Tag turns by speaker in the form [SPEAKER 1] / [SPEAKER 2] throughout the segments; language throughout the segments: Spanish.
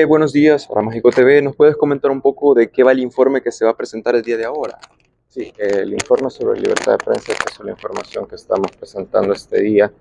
[SPEAKER 1] Buenos días, para Mágico TV. ¿Nos puedes comentar un poco de qué va el informe que se va a presentar el día de ahora?
[SPEAKER 2] Sí, el informe sobre libertad de prensa y acceso a la información que estamos presentando este día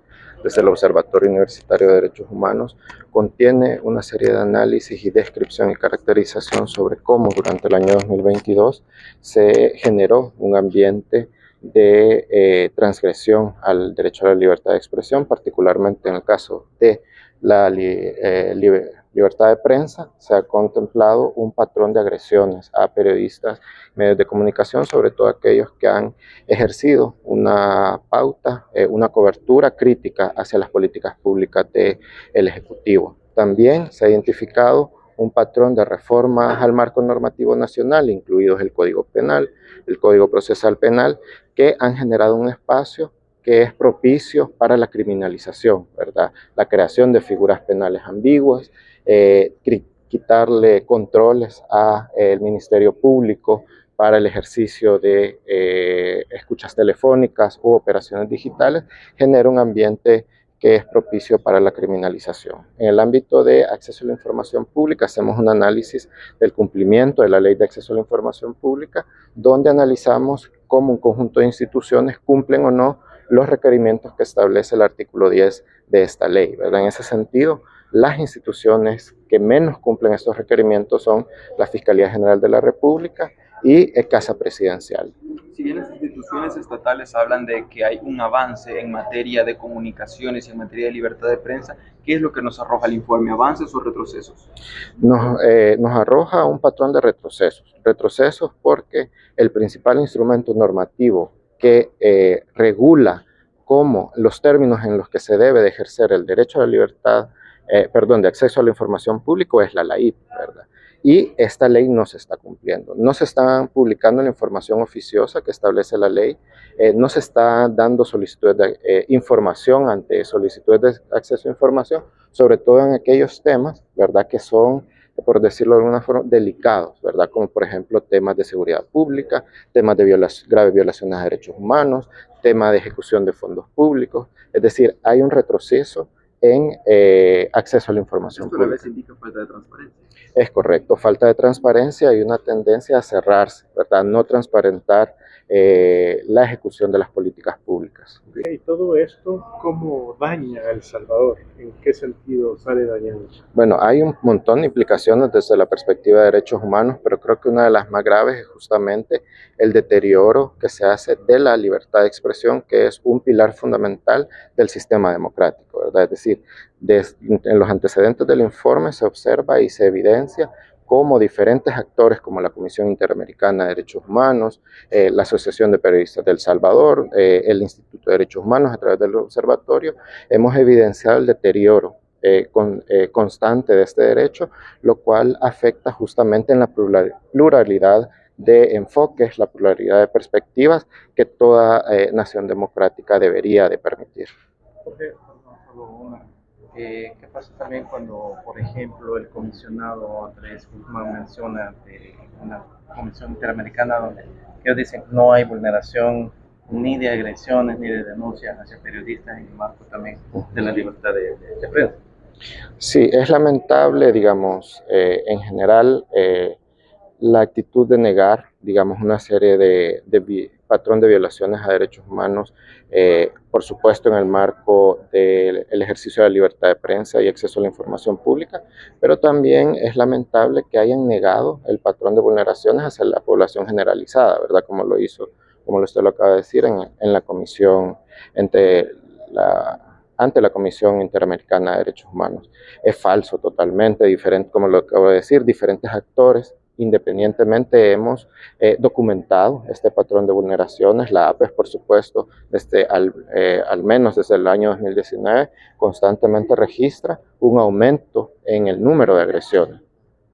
[SPEAKER 2] desde el Observatorio Universitario de Derechos Humanos contiene una serie de análisis y descripción y caracterización sobre cómo durante el año 2022 se generó un ambiente de transgresión al derecho a la libertad de expresión, particularmente en el caso de la libertad de prensa. Se ha contemplado un patrón de agresiones a periodistas, medios de comunicación, sobre todo aquellos que han ejercido una pauta, una cobertura crítica hacia las políticas públicas del Ejecutivo. También se ha identificado un patrón de reformas al marco normativo nacional, incluidos el Código Penal, el Código Procesal Penal, que han generado un espacio que es propicio para la criminalización, ¿verdad? La creación de figuras penales ambiguas, quitarle controles al Ministerio Público para el ejercicio de escuchas telefónicas u operaciones digitales, genera un ambiente que es propicio para la criminalización. En el ámbito de acceso a la información pública, hacemos un análisis del cumplimiento de la Ley de Acceso a la Información Pública, donde analizamos cómo un conjunto de instituciones cumplen o no los requerimientos que establece el artículo 10 de esta ley, ¿verdad? En ese sentido, las instituciones que menos cumplen estos requerimientos son la Fiscalía General de la República y Casa Presidencial.
[SPEAKER 1] Si bien las instituciones estatales hablan de que hay un avance en materia de comunicaciones y en materia de libertad de prensa, ¿qué es lo que nos arroja el informe? ¿Avances o retrocesos?
[SPEAKER 2] Nos arroja un patrón de retrocesos. Retrocesos porque el principal instrumento normativo que regula cómo los términos en los que se debe de ejercer el derecho a la libertad, de acceso a la información pública es la LAIP, ¿verdad? Y esta ley no se está cumpliendo. No se está publicando la información oficiosa que establece la ley, no se está dando solicitudes de información ante solicitudes de acceso a información, sobre todo en aquellos temas, ¿verdad?, que son, por decirlo de alguna forma, delicados, ¿verdad?, como por ejemplo temas de seguridad pública, temas de graves violaciones a derechos humanos, temas de ejecución de fondos públicos. Es decir, hay un retroceso en acceso a la información
[SPEAKER 1] Esto a la
[SPEAKER 2] pública.
[SPEAKER 1] vez indica falta de transparencia.
[SPEAKER 2] Es correcto, falta de transparencia y una tendencia a cerrarse, ¿verdad? No transparentar la ejecución de las políticas públicas.
[SPEAKER 3] Y todo esto, ¿cómo daña a El Salvador? ¿En qué sentido sale dañado?
[SPEAKER 2] Bueno, hay un montón de implicaciones desde la perspectiva de derechos humanos, pero creo que una de las más graves es justamente el deterioro que se hace de la libertad de expresión, que es un pilar fundamental del sistema democrático, ¿verdad? Es decir, en los antecedentes del informe se observa y se evidencia cómo diferentes actores como la Comisión Interamericana de Derechos Humanos, la Asociación de Periodistas de El Salvador, el Instituto de Derechos Humanos a través del observatorio, hemos evidenciado el deterioro constante de este derecho, lo cual afecta justamente en la pluralidad de enfoques, la pluralidad de perspectivas que toda nación democrática debería de permitir.
[SPEAKER 3] Jorge, solo una. ¿Qué pasa también cuando, por ejemplo, el comisionado Andrés Guzmán menciona de una comisión interamericana donde ellos dicen no hay vulneración ni de agresiones ni de denuncias hacia periodistas en el marco también de la libertad de prensa?
[SPEAKER 2] Sí, es lamentable, digamos, en general, la actitud de negar, digamos, una serie de patrón de violaciones a derechos humanos, por supuesto en el marco del ejercicio de la libertad de prensa y acceso a la información pública, pero también es lamentable que hayan negado el patrón de vulneraciones hacia la población generalizada, ¿verdad? Como usted lo acaba de decir, en la comisión, ante la Comisión Interamericana de Derechos Humanos. Es falso totalmente, diferente, como lo acabo de decir, diferentes actores independientemente hemos documentado este patrón de vulneraciones. La APES, por supuesto, al menos desde el año 2019, constantemente registra un aumento en el número de agresiones.